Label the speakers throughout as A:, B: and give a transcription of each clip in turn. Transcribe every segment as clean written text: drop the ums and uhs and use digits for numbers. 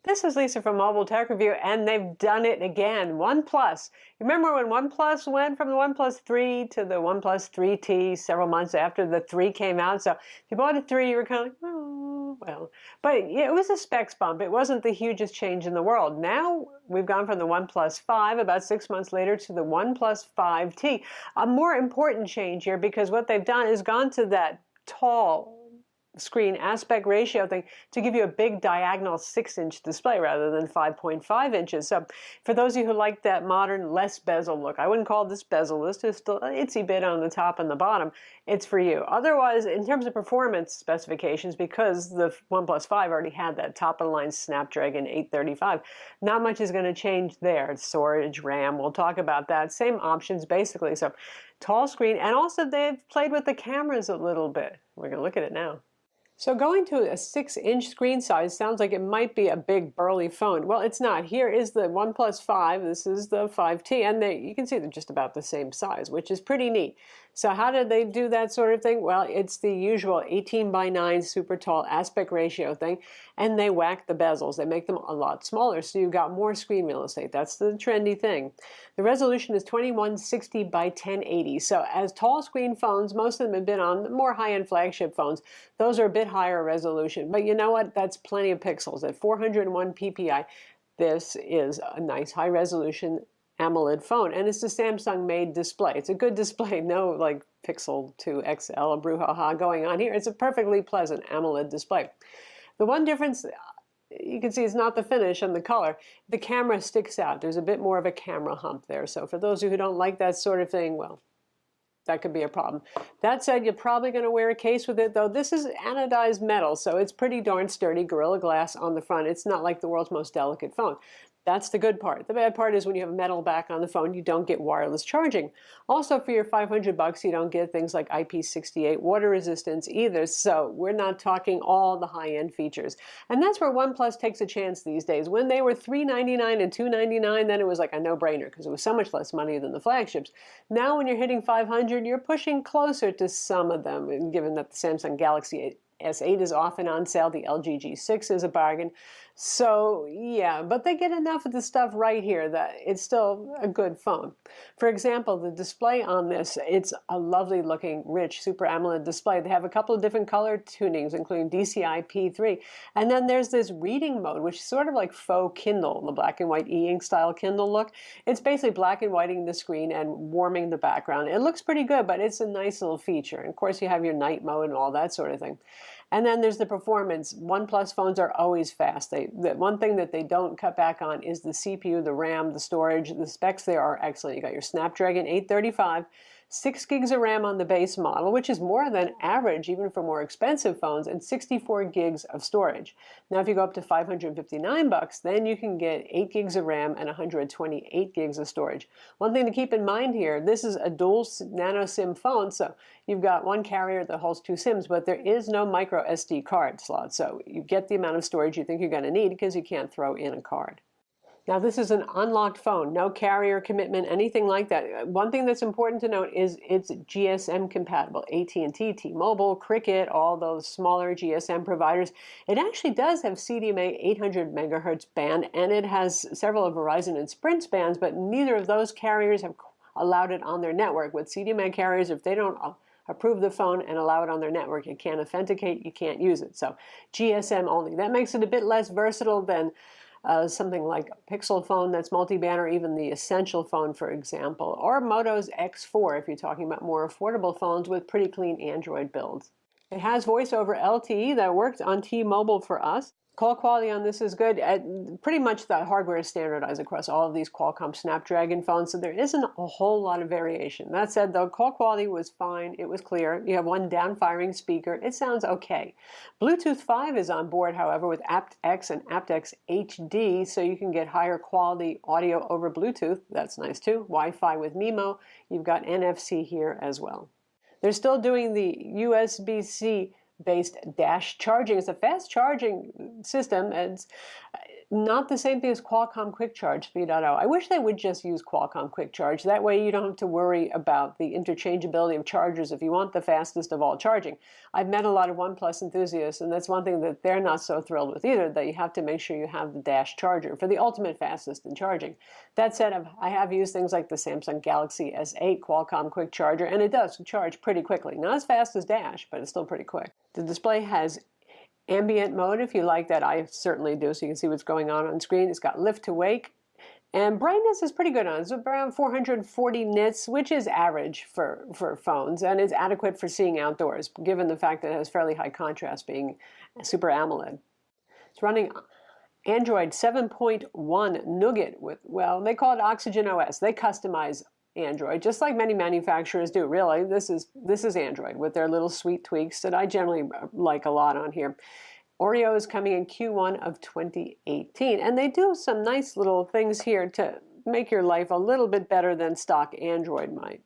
A: This is Lisa from Mobile Tech Review, and they've done it again. OnePlus. You remember when OnePlus went from the OnePlus 3 to the OnePlus 3T several months after the 3 came out? So if you bought a 3, you were kind of like, oh, well. But yeah, it was a specs bump. It wasn't the hugest change in the world. Now we've gone from the OnePlus 5 about 6 months later to the OnePlus 5T. A more important change here, because what they've done is gone to that tall screen aspect ratio thing to give you a big diagonal 6-inch display rather than 5.5 inches. So for those of you who like that modern, less bezel look, I wouldn't call this bezel, this is still an itsy bit on the top and the bottom, it's for you. Otherwise, in terms of performance specifications, because the OnePlus 5 already had that top-of-the-line Snapdragon 835, not much is going to change there. Storage, RAM, we'll talk about that. Same options, basically. So tall screen, and also they've played with the cameras a little bit. We're going to look at it now. So going to a 6-inch screen size sounds like it might be a big burly phone. Well, it's not. Here is the OnePlus 5. This is the 5T, and you can see they're just about the same size, which is pretty neat. So how did they do that sort of thing? Well, it's the usual 18:9 super tall aspect ratio thing, and they whack the bezels. They make them a lot smaller, so you've got more screen real estate. That's the trendy thing. The resolution is 2160 by 1080. So as tall screen phones, most of them have been on the more high-end flagship phones. Those are a bit higher resolution, but you know what? That's plenty of pixels. At 401 ppi, this is a nice high-resolution AMOLED phone, and it's a Samsung-made display. It's a good display, no like Pixel 2 XL brouhaha going on here. It's a perfectly pleasant AMOLED display. The one difference you can see is not the finish and the color. The camera sticks out. There's a bit more of a camera hump there. So for those of you who don't like that sort of thing, well, that could be a problem. That said, you're probably going to wear a case with it, though. This is anodized metal, so it's pretty darn sturdy, Gorilla Glass on the front. It's not like the world's most delicate phone. That's the good part. The bad part is when you have metal back on the phone, you don't get wireless charging. Also, for your $500, you don't get things like IP68 water resistance either, so we're not talking all the high-end features. And that's where OnePlus takes a chance these days. When they were $399 and $299, then it was like a no-brainer because it was so much less money than the flagships. Now when you're hitting $500, you're pushing closer to some of them, given that the Samsung Galaxy S8 is often on sale. The LG G6 is a bargain. So yeah, but they get enough of the stuff right here that it's still a good phone. For example, the display on this, it's a lovely looking, rich Super AMOLED display. They have a couple of different color tunings, including DCI P3. And then there's this reading mode, which is sort of like faux Kindle, the black and white e-ink style Kindle look. It's basically black and whiting the screen and warming the background. It looks pretty good, but it's a nice little feature. And of course, you have your night mode and all that sort of thing. And then there's the performance. OnePlus phones are always fast. The one thing that they don't cut back on is the CPU, the RAM, the storage. The specs there are excellent. You got your Snapdragon 835, 6 gigs of RAM on the base model, which is more than average even for more expensive phones, and 64 gigs of storage. Now if you go up to $559, then you can get 8 gigs of RAM and 128 gigs of storage. One thing to keep in mind here, this is a dual nano SIM phone, so you've got one carrier that holds 2 SIMs, but there is no micro SD card slot, so you get the amount of storage you think you're going to need because you can't throw in a card. Now this is an unlocked phone, no carrier commitment, anything like that. One thing that's important to note is it's GSM compatible. AT&T, T-Mobile, Cricket, all those smaller GSM providers. It actually does have CDMA 800 megahertz band, and it has several of Verizon and Sprint's bands, but neither of those carriers have allowed it on their network. With CDMA carriers, if they don't approve the phone and allow it on their network, you can't authenticate, you can't use it. So GSM only. That makes it a bit less versatile than something like a Pixel phone that's multi-band, or even the Essential phone, for example, or Moto's X4 if you're talking about more affordable phones with pretty clean Android builds. It has voice over LTE that worked on T-Mobile for us. Call quality on this is good. Pretty much the hardware is standardized across all of these Qualcomm Snapdragon phones, so there isn't a whole lot of variation. That said, though, call quality was fine. It was clear. You have one down-firing speaker. It sounds okay. Bluetooth 5 is on board, however, with aptX and aptX HD, so you can get higher quality audio over Bluetooth. That's nice, too. Wi-Fi with MIMO. You've got NFC here as well. They're still doing the USB-C based dash charging. It's a fast charging system. Not the same thing as Qualcomm Quick Charge 3.0. I wish they would just use Qualcomm Quick Charge. That way you don't have to worry about the interchangeability of chargers if you want the fastest of all charging. I've met a lot of OnePlus enthusiasts, and that's one thing that they're not so thrilled with either, that you have to make sure you have the dash charger for the ultimate fastest in charging. That said, I have used things like the Samsung Galaxy S8 Qualcomm Quick Charger, and it does charge pretty quickly. Not as fast as dash, but it's still pretty quick. The display has ambient mode, if you like that. I certainly do, so you can see what's going on screen. It's got lift to wake, and brightness is pretty good on it. It's around 440 nits, which is average for phones, and is adequate for seeing outdoors, given the fact that it has fairly high contrast, being Super AMOLED. It's running Android 7.1 Nougat with, well, they call it Oxygen OS. They customize Android, just like many manufacturers do, really. This is Android with their little sweet tweaks that I generally like a lot on here. Oreo is coming in Q1 of 2018, and they do some nice little things here to make your life a little bit better than stock Android might.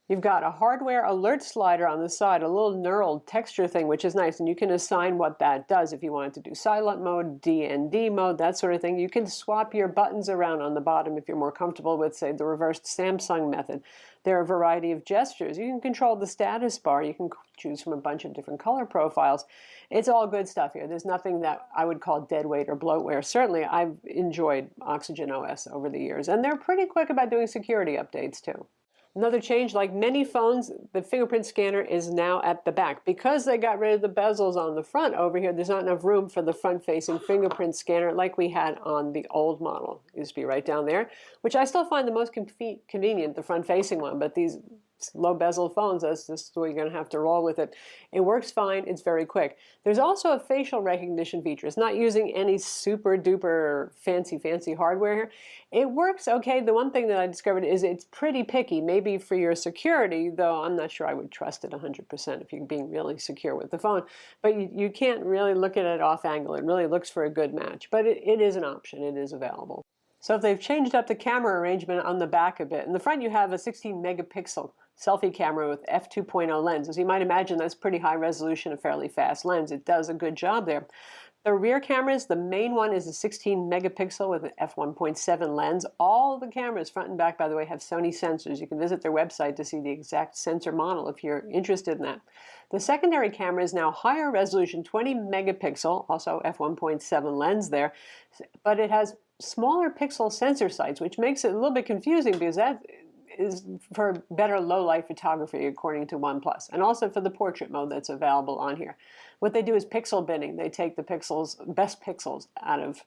A: You've got a hardware alert slider on the side, a little knurled texture thing, which is nice, and you can assign what that does. If you wanted to do silent mode, DND mode, that sort of thing, you can swap your buttons around on the bottom if you're more comfortable with, say, the reversed Samsung method. There are a variety of gestures. You can control the status bar. You can choose from a bunch of different color profiles. It's all good stuff here. There's nothing that I would call deadweight or bloatware. Certainly, I've enjoyed Oxygen OS over the years, and they're pretty quick about doing security updates, too. Another change, like many phones, the fingerprint scanner is now at the back. Because they got rid of the bezels on the front over here, there's not enough room for the front-facing fingerprint scanner like we had on the old model. It used to be right down there, which I still find the most convenient, the front-facing one. But these low bezel phones, that's just the way you're going to have to roll with it. It works fine. It's very quick. There's also a facial recognition feature. It's not using any super duper fancy hardware here. It works okay. The one thing that I discovered is it's pretty picky, maybe for your security, though I'm not sure I would trust it 100% if you're being really secure with the phone. But you can't really look at it off angle. It really looks for a good match. But it is an option. It is available. So if they've changed up the camera arrangement on the back a bit, in the front you have a 16 megapixel selfie camera with f2.0 lens. As you might imagine, that's pretty high resolution, a fairly fast lens. It does a good job there. The rear cameras, the main one is a 16 megapixel with an f1.7 lens. All the cameras, front and back, by the way, have Sony sensors. You can visit their website to see the exact sensor model if you're interested in that. The secondary camera is now higher resolution, 20 megapixel, also f1.7 lens there, but it has smaller pixel sensor sites, which makes it a little bit confusing because that is for better low-light photography, according to OnePlus, and also for the portrait mode that's available on here. What they do is pixel binning. They take the pixels, best pixels out of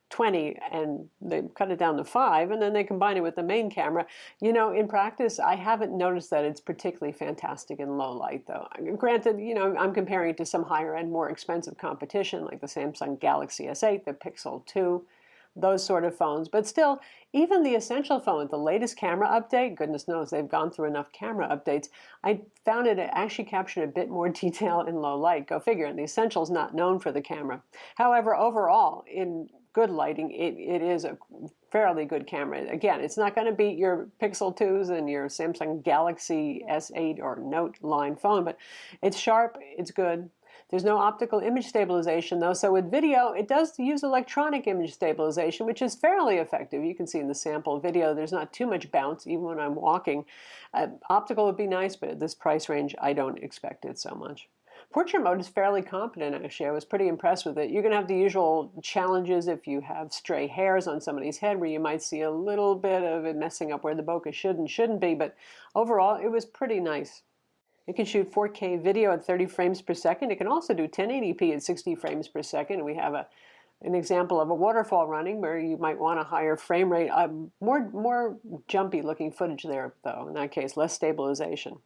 A: 20, and they cut it down to 5, and then they combine it with the main camera. You know, in practice, I haven't noticed that it's particularly fantastic in low light, though. Granted, you know, I'm comparing it to some higher-end, more expensive competition, like the Samsung Galaxy S8, the Pixel 2, those sort of phones. But still, even the Essential phone, the latest camera update, goodness knows they've gone through enough camera updates, I found it actually captured a bit more detail in low light. Go figure, and the Essential's not known for the camera. However, overall, in good lighting, it is a fairly good camera. Again, it's not going to beat your Pixel 2s and your Samsung Galaxy S8 or Note line phone, but it's sharp, it's good. There's no optical image stabilization, though, so with video, it does use electronic image stabilization, which is fairly effective. You can see in the sample video, there's not too much bounce, even when I'm walking. Optical would be nice, but at this price range, I don't expect it so much. Portrait mode is fairly competent, actually. I was pretty impressed with it. You're going to have the usual challenges if you have stray hairs on somebody's head, where you might see a little bit of it messing up where the bokeh should and shouldn't be, but overall, it was pretty nice. It can shoot 4K video at 30 frames per second. It can also do 1080p at 60 frames per second. We have an example of a waterfall running where you might want a higher frame rate. More jumpy looking footage there, though. In that case, less stabilization.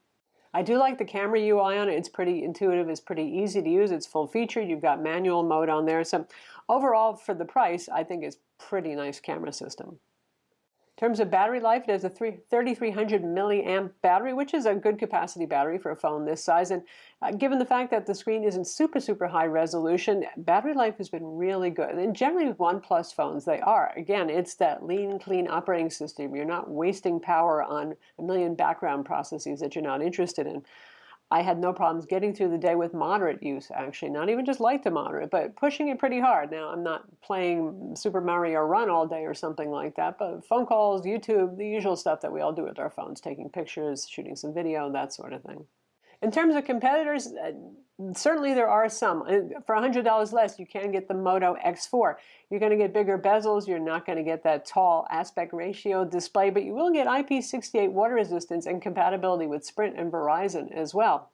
A: I do like the camera UI on it. It's pretty intuitive. It's pretty easy to use. It's full featured. You've got manual mode on there. So overall, for the price, I think it's a pretty nice camera system. In terms of battery life, it has a 3,300 milliamp battery, which is a good capacity battery for a phone this size. And given the fact that the screen isn't super high resolution, battery life has been really good. And generally with OnePlus phones, they are. Again, it's that lean, clean operating system. You're not wasting power on a million background processes that you're not interested in. I had no problems getting through the day with moderate use, actually, not even just light to moderate, but pushing it pretty hard. Now, I'm not playing Super Mario Run all day or something like that, but phone calls, YouTube, the usual stuff that we all do with our phones, taking pictures, shooting some video, that sort of thing. In terms of competitors, certainly there are some. For $100 less, you can get the Moto X4. You're going to get bigger bezels. You're not going to get that tall aspect ratio display, but you will get IP68 water resistance and compatibility with Sprint and Verizon as well.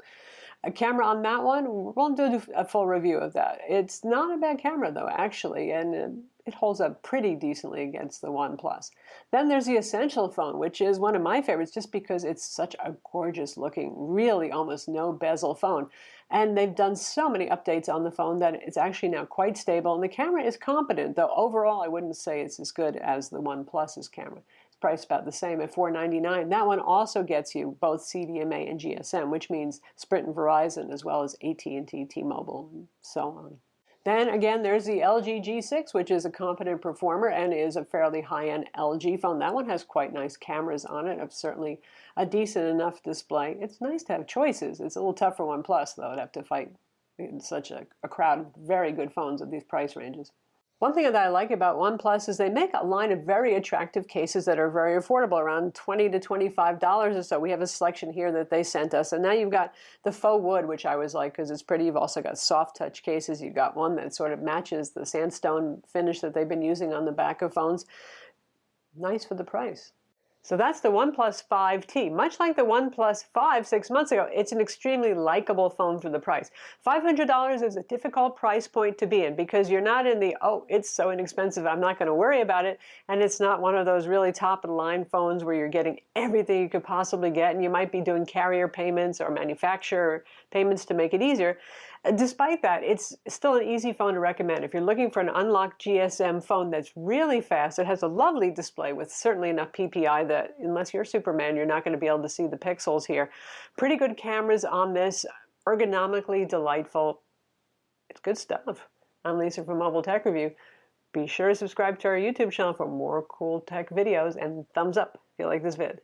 A: A camera on that one, we'll do a full review of that. It's not a bad camera, though, actually, and it holds up pretty decently against the OnePlus. Then there's the Essential phone, which is one of my favorites just because it's such a gorgeous looking, really almost no bezel phone. And they've done so many updates on the phone that it's actually now quite stable. And the camera is competent, though overall I wouldn't say it's as good as the OnePlus's camera. It's priced about the same at $499. That one also gets you both CDMA and GSM, which means Sprint and Verizon, as well as AT&T, T-Mobile, and so on. Then again, there's the LG G6, which is a competent performer and is a fairly high-end LG phone. That one has quite nice cameras on it, of certainly a decent enough display. It's nice to have choices. It's a little tough for OnePlus, though, to have to fight in such a crowd of very good phones at these price ranges. One thing that I like about OnePlus is they make a line of very attractive cases that are very affordable, around $20 to $25 or so. We have a selection here that they sent us. And now you've got the faux wood, which I always like because it's pretty. You've also got soft touch cases. You've got one that sort of matches the sandstone finish that they've been using on the back of phones. Nice for the price. So that's the OnePlus 5T. Much like the OnePlus 5 6 months ago, it's an extremely likable phone for the price. $500 is a difficult price point to be in because you're not in the, oh, it's so inexpensive, I'm not going to worry about it. And it's not one of those really top-of-the-line phones where you're getting everything you could possibly get, and you might be doing carrier payments or manufacturer payments to make it easier. Despite that, it's still an easy phone to recommend. If you're looking for an unlocked GSM phone that's really fast, it has a lovely display with certainly enough PPI that unless you're Superman, you're not going to be able to see the pixels here. Pretty good cameras on this, ergonomically delightful. It's good stuff. I'm Lisa from Mobile Tech Review. Be sure to subscribe to our YouTube channel for more cool tech videos, and thumbs up if you like this vid.